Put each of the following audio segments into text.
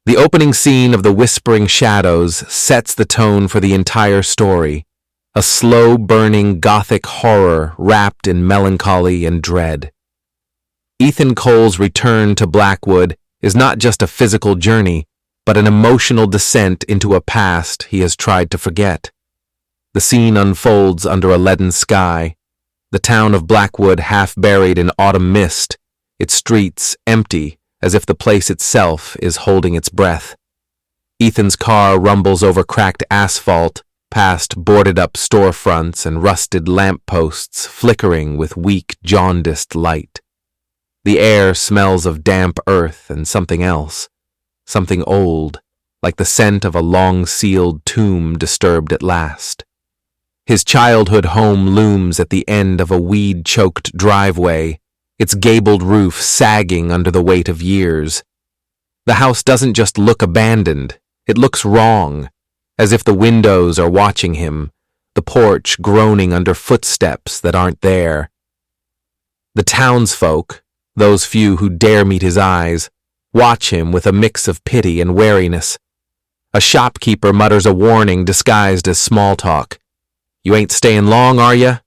The opening scene of The Whispering Shadows sets the tone for the entire story, a slow-burning gothic horror wrapped in melancholy and dread. Ethan Cole's return to Blackwood is not just a physical journey, but an emotional descent into a past he has tried to forget. The scene unfolds under a leaden sky, the town of Blackwood half buried in autumn mist, its streets empty as if the place itself is holding its breath. Ethan's car rumbles over cracked asphalt, past boarded-up storefronts and rusted lampposts flickering with weak, jaundiced light. The air smells of damp earth and something else, something old, like the scent of a long-sealed tomb disturbed at last. His childhood home looms at the end of a weed-choked driveway, its gabled roof sagging under the weight of years. The house doesn't just look abandoned, it looks wrong, as if the windows are watching him, the porch groaning under footsteps that aren't there. The townsfolk, those few who dare meet his eyes, watch him with a mix of pity and wariness. A shopkeeper mutters a warning disguised as small talk. "You ain't staying long, are ya?"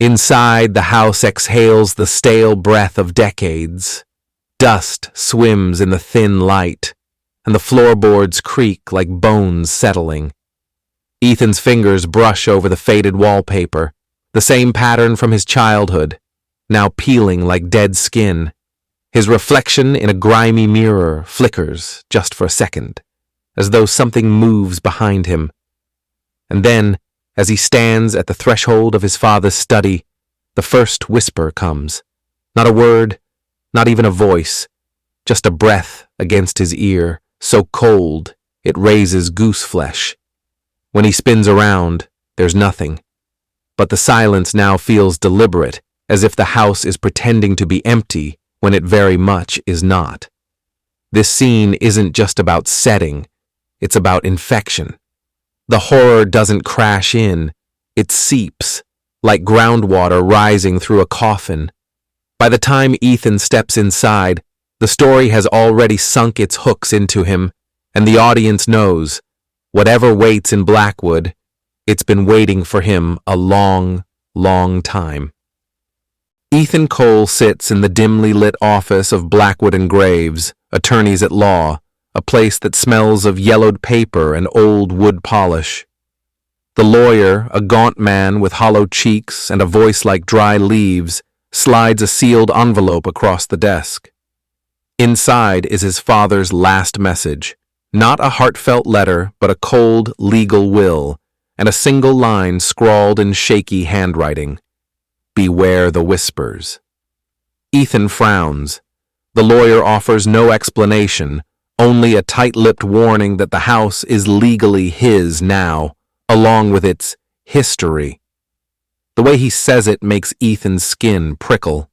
Inside, the house exhales the stale breath of decades. Dust swims in the thin light, and the floorboards creak like bones settling. Ethan's fingers brush over the faded wallpaper, the same pattern from his childhood, now peeling like dead skin. His reflection in a grimy mirror flickers just for a second, as though something moves behind him. And then, as he stands at the threshold of his father's study, the first whisper comes. Not a word, not even a voice, just a breath against his ear, so cold it raises goose flesh. When he spins around, there's nothing. But the silence now feels deliberate, as if the house is pretending to be empty when it very much is not. This scene isn't just about setting, it's about infection. The horror doesn't crash in, it seeps, like groundwater rising through a coffin. By the time Ethan steps inside, the story has already sunk its hooks into him, and the audience knows, whatever waits in Blackwood, it's been waiting for him a long, long time. Ethan Cole sits in the dimly lit office of Blackwood and Graves, attorneys at law, a place that smells of yellowed paper and old wood polish. The lawyer, a gaunt man with hollow cheeks and a voice like dry leaves, slides a sealed envelope across the desk. Inside is his father's last message, not a heartfelt letter, but a cold, legal will, and a single line scrawled in shaky handwriting. Beware the whispers. Ethan frowns. The lawyer offers no explanation, only a tight-lipped warning that the house is legally his now, along with its history. The way he says it makes Ethan's skin prickle.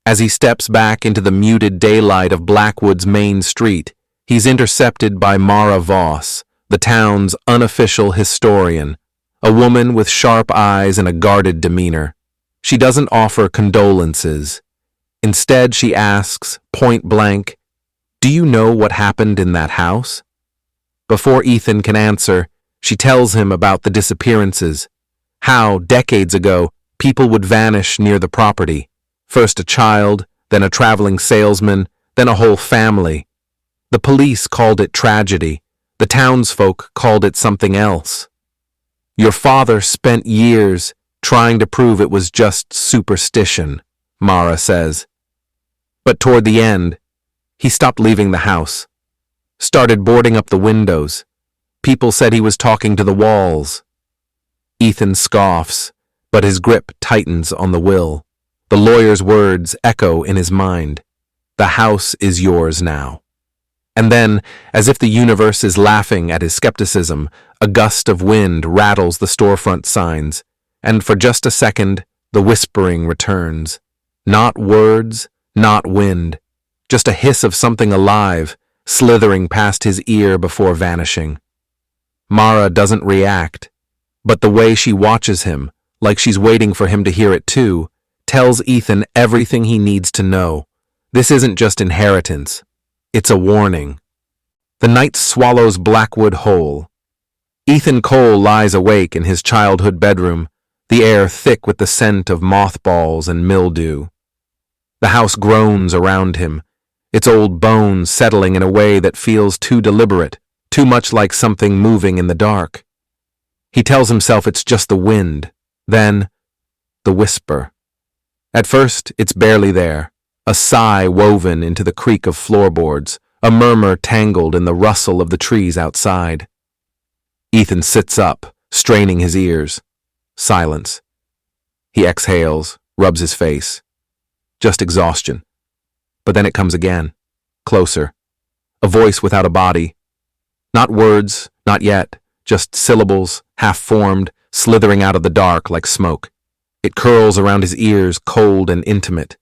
As he steps back into the muted daylight of Blackwood's main street, he's intercepted by Mara Voss, the town's unofficial historian, a woman with sharp eyes and a guarded demeanor. She doesn't offer condolences. Instead, she asks, point blank, "Do you know what happened in that house?" Before Ethan can answer, she tells him about the disappearances, how, decades ago, people would vanish near the property, first a child, then a traveling salesman, then a whole family. The police called it tragedy. The townsfolk called it something else. Your father spent years trying to prove it was just superstition, Mara says. But toward the end, he stopped leaving the house, started boarding up the windows. People said he was talking to the walls. Ethan scoffs, but his grip tightens on the will. The lawyer's words echo in his mind. The house is yours now. And then, as if the universe is laughing at his skepticism, a gust of wind rattles the storefront signs, and for just a second, the whispering returns. Not words, not wind, just a hiss of something alive, slithering past his ear before vanishing. Mara doesn't react, but the way she watches him, like she's waiting for him to hear it too, tells Ethan everything he needs to know. This isn't just inheritance. It's a warning. The night swallows Blackwood whole. Ethan Cole lies awake in his childhood bedroom, the air thick with the scent of mothballs and mildew. The house groans around him, its old bones settling in a way that feels too deliberate, too much like something moving in the dark. He tells himself it's just the wind, then the whisper. At first, it's barely there, a sigh woven into the creak of floorboards, a murmur tangled in the rustle of the trees outside. Ethan sits up, straining his ears. Silence. He exhales, rubs his face. Just exhaustion. But then it comes again. Closer. A voice without a body. Not words, not yet, just syllables, half-formed, slithering out of the dark like smoke. It curls around his ears, cold and intimate,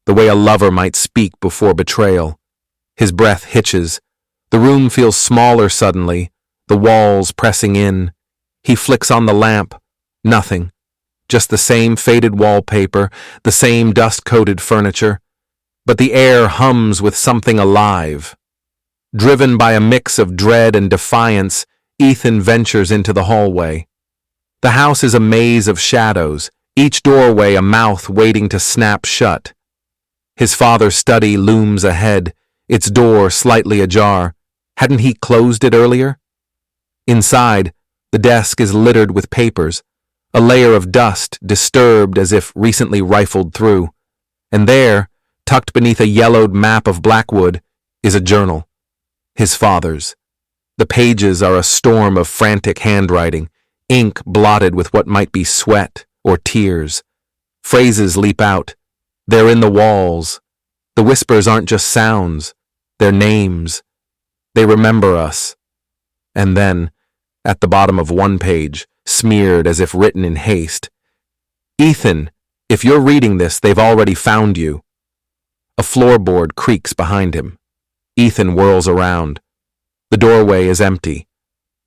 the way a lover might speak before betrayal. His breath hitches. The room feels smaller suddenly, the walls pressing in. He flicks on the lamp. Nothing. Just the same faded wallpaper, the same dust-coated furniture. But the air hums with something alive. Driven by a mix of dread and defiance, Ethan ventures into the hallway. The house is a maze of shadows, each doorway a mouth waiting to snap shut. His father's study looms ahead, its door slightly ajar. Hadn't he closed it earlier? Inside, the desk is littered with papers, a layer of dust disturbed as if recently rifled through. And there, tucked beneath a yellowed map of Blackwood, is a journal. His father's. The pages are a storm of frantic handwriting, ink blotted with what might be sweat or tears. Phrases leap out. They're in the walls. The whispers aren't just sounds. They're names. They remember us. And then, at the bottom of one page, smeared as if written in haste, Ethan, if you're reading this, they've already found you. A floorboard creaks behind him. Ethan whirls around. The doorway is empty,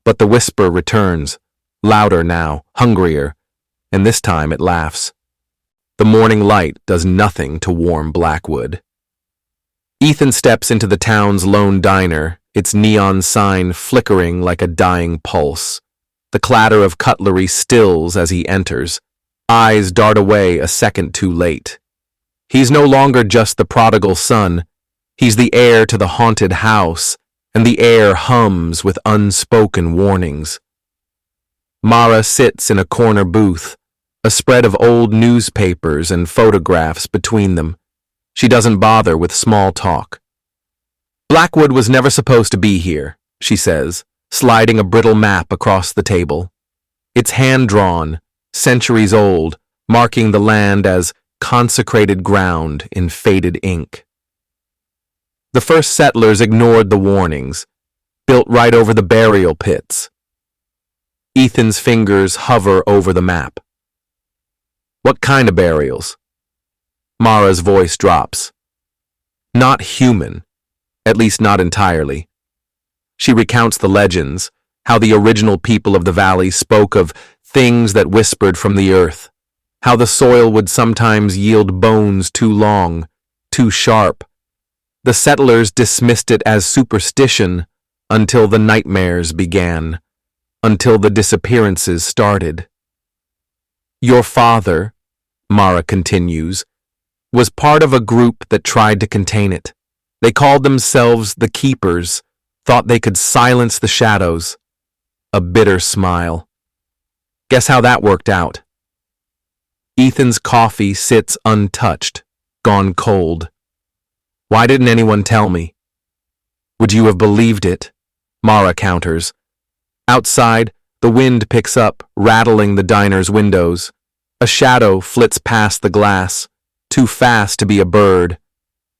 but the whisper returns, louder now, hungrier, and this time it laughs. The morning light does nothing to warm Blackwood. Ethan steps into the town's lone diner, its neon sign flickering like a dying pulse. The clatter of cutlery stills as he enters. Eyes dart away a second too late. He's no longer just the prodigal son. He's the heir to the haunted house, and the air hums with unspoken warnings. Mara sits in a corner booth, a spread of old newspapers and photographs between them. She doesn't bother with small talk. Blackwood was never supposed to be here, she says, sliding a brittle map across the table. It's hand-drawn, centuries old, marking the land as consecrated ground in faded ink. The first settlers ignored the warnings, built right over the burial pits. Ethan's fingers hover over the map. What kind of burials? Mara's voice drops. Not human, at least not entirely. She recounts the legends, how the original people of the valley spoke of things that whispered from the earth, how the soil would sometimes yield bones too long, too sharp. The settlers dismissed it as superstition until the nightmares began, until the disappearances started. Your father, Mara continues, was part of a group that tried to contain it. They called themselves the Keepers, thought they could silence the shadows. A bitter smile. Guess how that worked out? Ethan's coffee sits untouched, gone cold. Why didn't anyone tell me? Would you have believed it? Mara counters. Outside, the wind picks up, rattling the diner's windows. A shadow flits past the glass, too fast to be a bird.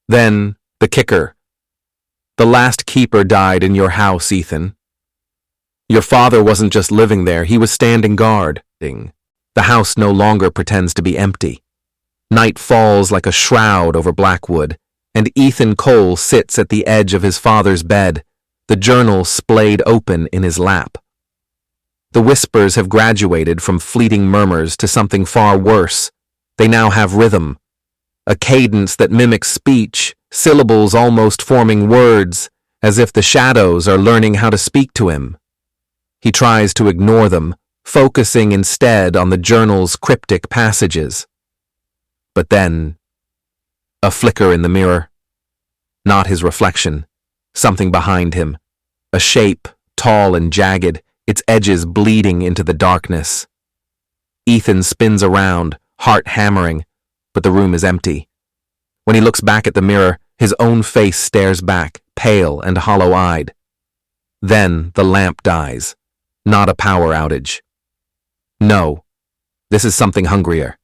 Then, the kicker. The last keeper died in your house, Ethan. Your father wasn't just living there, he was standing guard. The house no longer pretends to be empty. Night falls like a shroud over Blackwood, and Ethan Cole sits at the edge of his father's bed, the journal splayed open in his lap. The whispers have graduated from fleeting murmurs to something far worse. They now have rhythm, a cadence that mimics speech, syllables almost forming words, as if the shadows are learning how to speak to him. He tries to ignore them, focusing instead on the journal's cryptic passages. But then, a flicker in the mirror. Not his reflection, something behind him. A shape, tall and jagged, its edges bleeding into the darkness. Ethan spins around, heart hammering, but the room is empty. When he looks back at the mirror, his own face stares back, pale and hollow-eyed. Then the lamp dies. Not a power outage. No, this is something hungrier.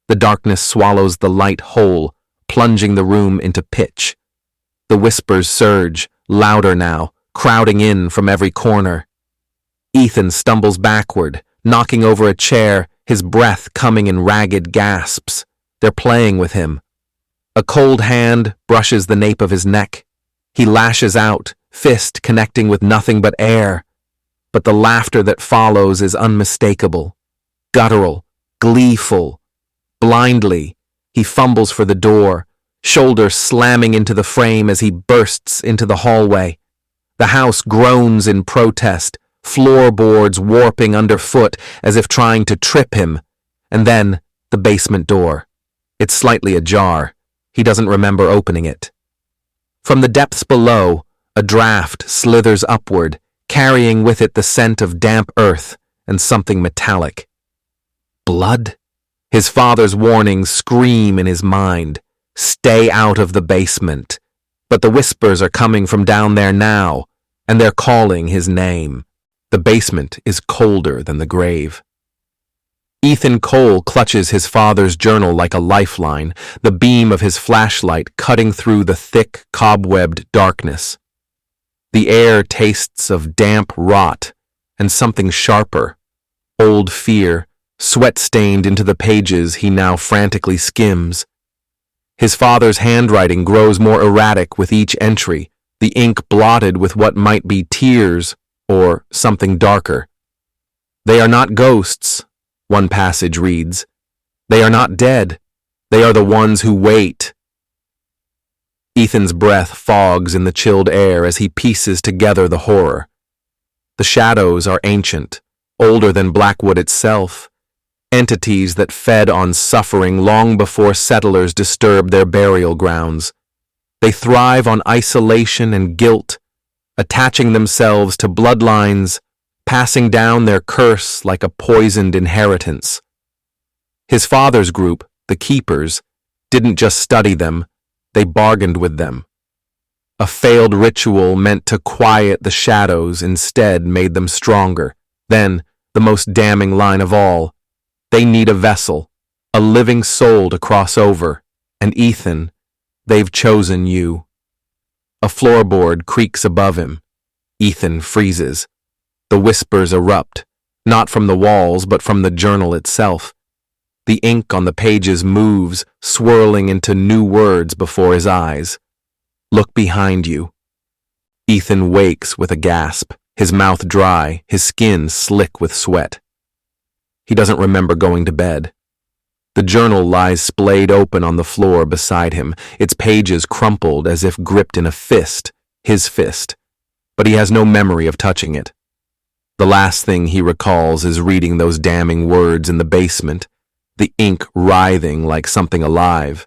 The darkness swallows the light whole, plunging the room into pitch. The whispers surge, louder now, crowding in from every corner. Ethan stumbles backward, knocking over a chair, his breath coming in ragged gasps. They're playing with him. A cold hand brushes the nape of his neck. He lashes out, fist connecting with nothing but air. But the laughter that follows is unmistakable, guttural, gleeful. Blindly, he fumbles for the door, shoulder slamming into the frame as he bursts into the hallway. The house groans in protest, floorboards warping underfoot as if trying to trip him. And then, the basement door. It's slightly ajar. He doesn't remember opening it. From the depths below, a draft slithers upward, carrying with it the scent of damp earth and something metallic. Blood? His father's warnings scream in his mind. Stay out of the basement. But the whispers are coming from down there now, and they're calling his name. The basement is colder than the grave. Ethan Cole clutches his father's journal like a lifeline, the beam of his flashlight cutting through the thick, cobwebbed darkness. The air tastes of damp rot and something sharper, old fear, sweat-stained into the pages he now frantically skims. His father's handwriting grows more erratic with each entry, the ink blotted with what might be tears or something darker. They are not ghosts, one passage reads. They are not dead. They are the ones who wait. Ethan's breath fogs in the chilled air as he pieces together the horror. The shadows are ancient, older than Blackwood itself, entities that fed on suffering long before settlers disturbed their burial grounds. They thrive on isolation and guilt, attaching themselves to bloodlines, passing down their curse like a poisoned inheritance. His father's group, the Keepers, didn't just study them, they bargained with them. A failed ritual meant to quiet the shadows instead made them stronger. Then, the most damning line of all, they need a vessel, a living soul to cross over, and Ethan, they've chosen you. A floorboard creaks above him. Ethan freezes. The whispers erupt, not from the walls but from the journal itself. The ink on the pages moves, swirling into new words before his eyes. Look behind you. Ethan wakes with a gasp, his mouth dry, his skin slick with sweat. He doesn't remember going to bed. The journal lies splayed open on the floor beside him, its pages crumpled as if gripped in a fist, his fist, but he has no memory of touching it. The last thing he recalls is reading those damning words in the basement, the ink writhing like something alive.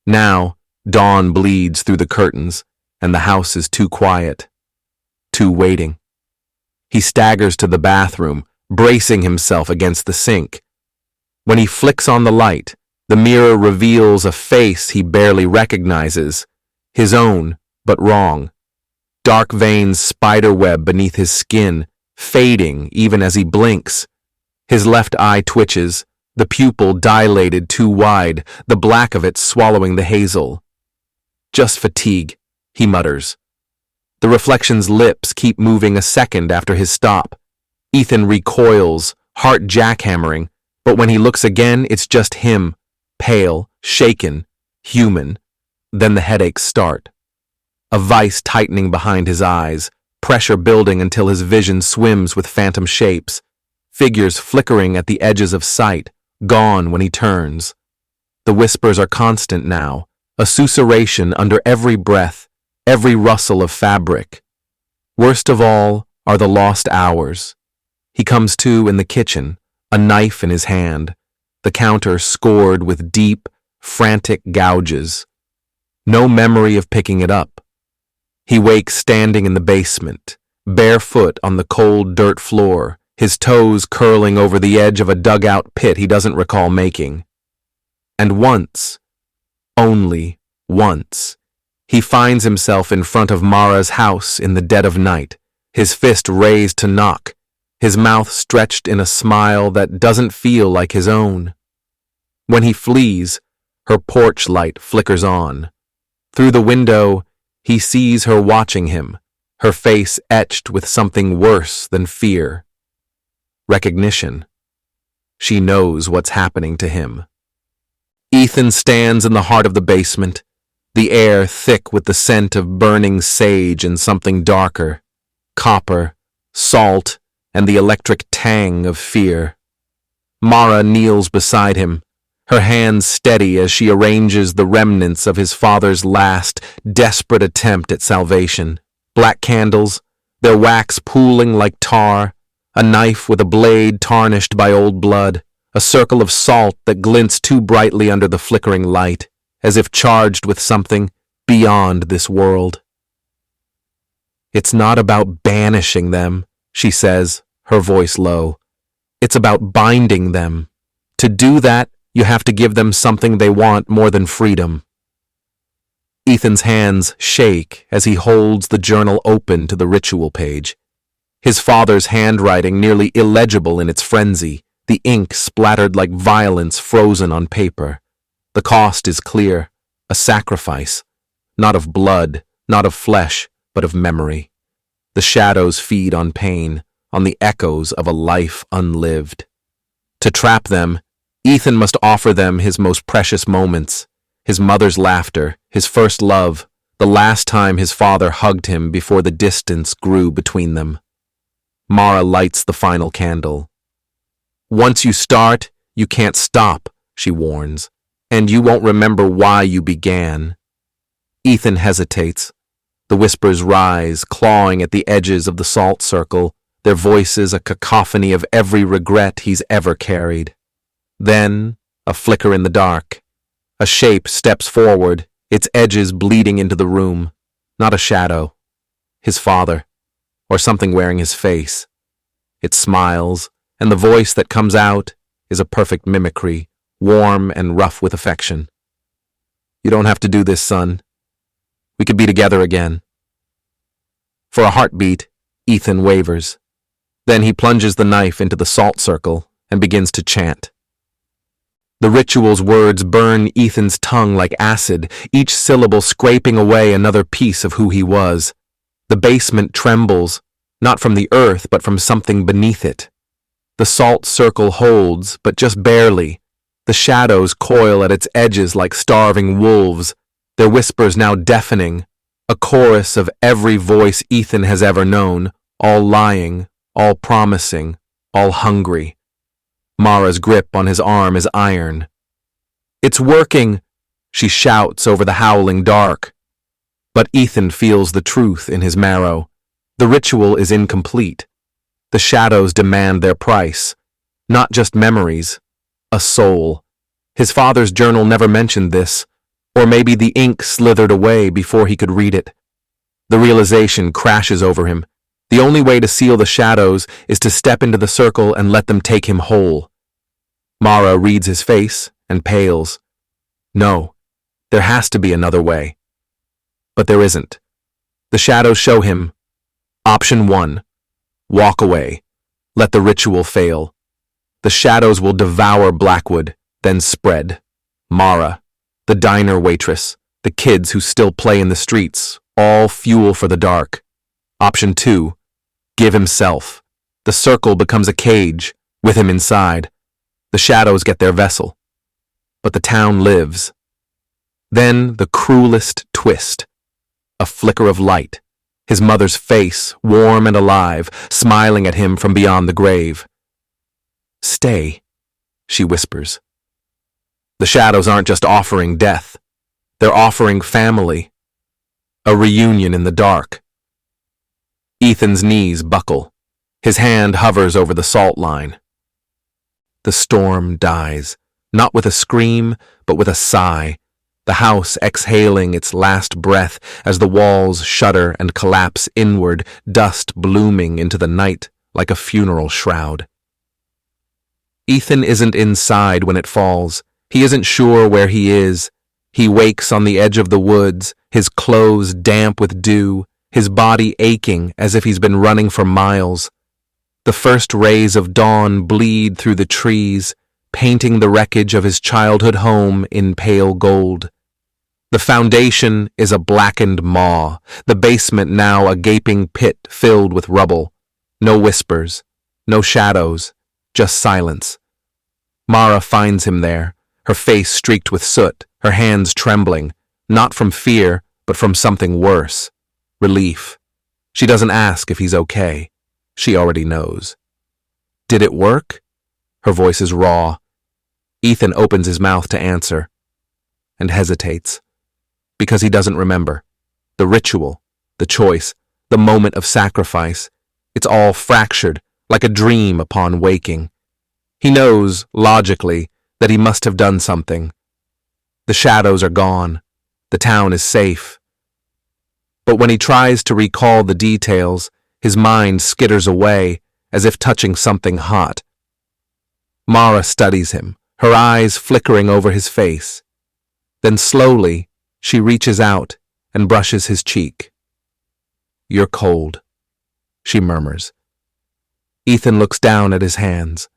Now, dawn bleeds through the curtains, and the house is too quiet, too waiting. He staggers to the bathroom, bracing himself against the sink. When he flicks on the light, the mirror reveals a face he barely recognizes, his own, but wrong. Dark veins spiderweb beneath his skin, fading even as he blinks. His left eye twitches, the pupil dilated too wide, the black of it swallowing the hazel. Just fatigue, he mutters. The reflection's lips keep moving a second after his stop. Ethan recoils, heart jackhammering, but when he looks again, it's just him, pale, shaken, human. Then the headaches start. A vice tightening behind his eyes, pressure building until his vision swims with phantom shapes, figures flickering at the edges of sight, gone when he turns. The whispers are constant now, a susurration under every breath, every rustle of fabric. Worst of all are the lost hours. He comes to in the kitchen, a knife in his hand, the counter scored with deep, frantic gouges. No memory of picking it up. He wakes standing in the basement, barefoot on the cold dirt floor, his toes curling over the edge of a dugout pit he doesn't recall making. And once, only once, he finds himself in front of Mara's house in the dead of night, his fist raised to knock, his mouth stretched in a smile that doesn't feel like his own. When he flees, her porch light flickers on. Through the window, he sees her watching him, her face etched with something worse than fear. Recognition. She knows what's happening to him. Ethan stands in the heart of the basement, the air thick with the scent of burning sage and something darker, copper, salt, and the electric tang of fear. Mara kneels beside him, her hands steady as she arranges the remnants of his father's last, desperate attempt at salvation. Black candles, their wax pooling like tar, a knife with a blade tarnished by old blood, a circle of salt that glints too brightly under the flickering light, as if charged with something beyond this world. It's not about banishing them, she says, her voice low. It's about binding them. To do that, you have to give them something they want more than freedom. Ethan's hands shake as he holds the journal open to the ritual page. His father's handwriting nearly illegible in its frenzy, the ink splattered like violence frozen on paper. The cost is clear, a sacrifice, not of blood, not of flesh, but of memory. The shadows feed on pain, on the echoes of a life unlived. To trap them, Ethan must offer them his most precious moments, his mother's laughter, his first love, the last time his father hugged him before the distance grew between them. Mara lights the final candle. Once you start, you can't stop, she warns, and you won't remember why you began. Ethan hesitates. The whispers rise, clawing at the edges of the salt circle, their voices a cacophony of every regret he's ever carried. Then, a flicker in the dark. A shape steps forward, its edges bleeding into the room. Not a shadow. His father, or something wearing his face. It smiles, and the voice that comes out is a perfect mimicry, warm and rough with affection. You don't have to do this, son. We could be together again. For a heartbeat, Ethan wavers. Then he plunges the knife into the salt circle and begins to chant. The ritual's words burn Ethan's tongue like acid, each syllable scraping away another piece of who he was. The basement trembles, not from the earth, but from something beneath it. The salt circle holds, but just barely. The shadows coil at its edges like starving wolves, their whispers now deafening, a chorus of every voice Ethan has ever known, all lying, all promising, all hungry. Mara's grip on his arm is iron. It's working, she shouts over the howling dark. But Ethan feels the truth in his marrow. The ritual is incomplete. The shadows demand their price. Not just memories, a soul. His father's journal never mentioned this, or maybe the ink slithered away before he could read it. The realization crashes over him. The only way to seal the shadows is to step into the circle and let them take him whole. Mara reads his face and pales. No, there has to be another way. But there isn't. The shadows show him. Option 1. Walk away. Let the ritual fail. The shadows will devour Blackwood, then spread. Mara, the diner waitress, the kids who still play in the streets, all fuel for the dark. Option 2. Give himself. The circle becomes a cage, with him inside. The shadows get their vessel. But the town lives. Then the cruelest twist. A flicker of light. His mother's face, warm and alive, smiling at him from beyond the grave. Stay, she whispers. The shadows aren't just offering death. They're offering family. A reunion in the dark. Ethan's knees buckle. His hand hovers over the salt line. The storm dies, not with a scream, but with a sigh, the house exhaling its last breath as the walls shudder and collapse inward, dust blooming into the night like a funeral shroud. Ethan isn't inside when it falls. He isn't sure where he is. He wakes on the edge of the woods, his clothes damp with dew, his body aching as if he's been running for miles. The first rays of dawn bleed through the trees, painting the wreckage of his childhood home in pale gold. The foundation is a blackened maw, the basement now a gaping pit filled with rubble. No whispers, no shadows, just silence. Mara finds him there, her face streaked with soot, her hands trembling, not from fear, but from something worse, relief. She doesn't ask if he's okay. She already knows. Did it work? Her voice is raw. Ethan opens his mouth to answer, and hesitates, because he doesn't remember. The ritual, the choice, the moment of sacrifice, it's all fractured, like a dream upon waking. He knows, logically, that he must have done something. The shadows are gone. The town is safe. But when he tries to recall the details, his mind skitters away, as if touching something hot. Mara studies him, her eyes flickering over his face. Then slowly, she reaches out and brushes his cheek. "You're cold," she murmurs. Ethan looks down at his hands.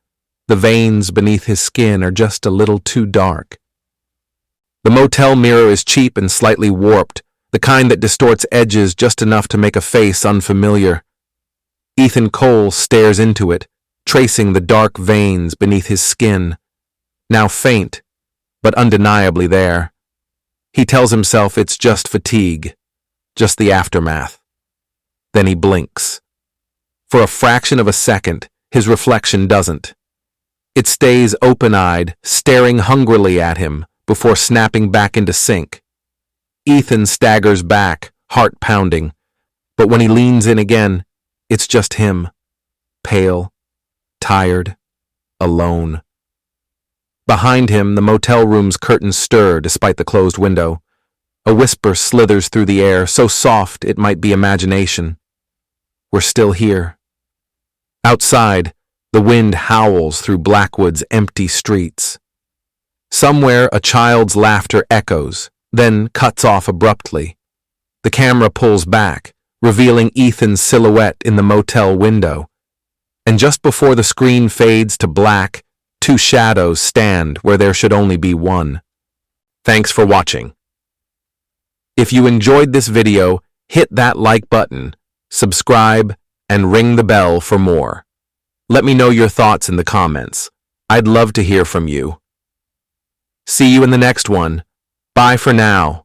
The veins beneath his skin are just a little too dark. The motel mirror is cheap and slightly warped, the kind that distorts edges just enough to make a face unfamiliar. Ethan Cole stares into it, tracing the dark veins beneath his skin, now faint, but undeniably there. He tells himself it's just fatigue, just the aftermath. Then he blinks. For a fraction of a second, his reflection doesn't. It stays open-eyed, staring hungrily at him, before snapping back into sync. Ethan staggers back, heart pounding, but when he leans in again, it's just him, pale, tired, alone. Behind him, the motel room's curtains stir despite the closed window. A whisper slithers through the air, so soft it might be imagination. We're still here. Outside, the wind howls through Blackwood's empty streets. Somewhere, a child's laughter echoes, then cuts off abruptly. The camera pulls back, revealing Ethan's silhouette in the motel window. And just before the screen fades to black, two shadows stand where there should only be one. Thanks for watching. If you enjoyed this video, hit that like button, subscribe, and ring the bell for more. Let me know your thoughts in the comments. I'd love to hear from you. See you in the next one. Bye for now.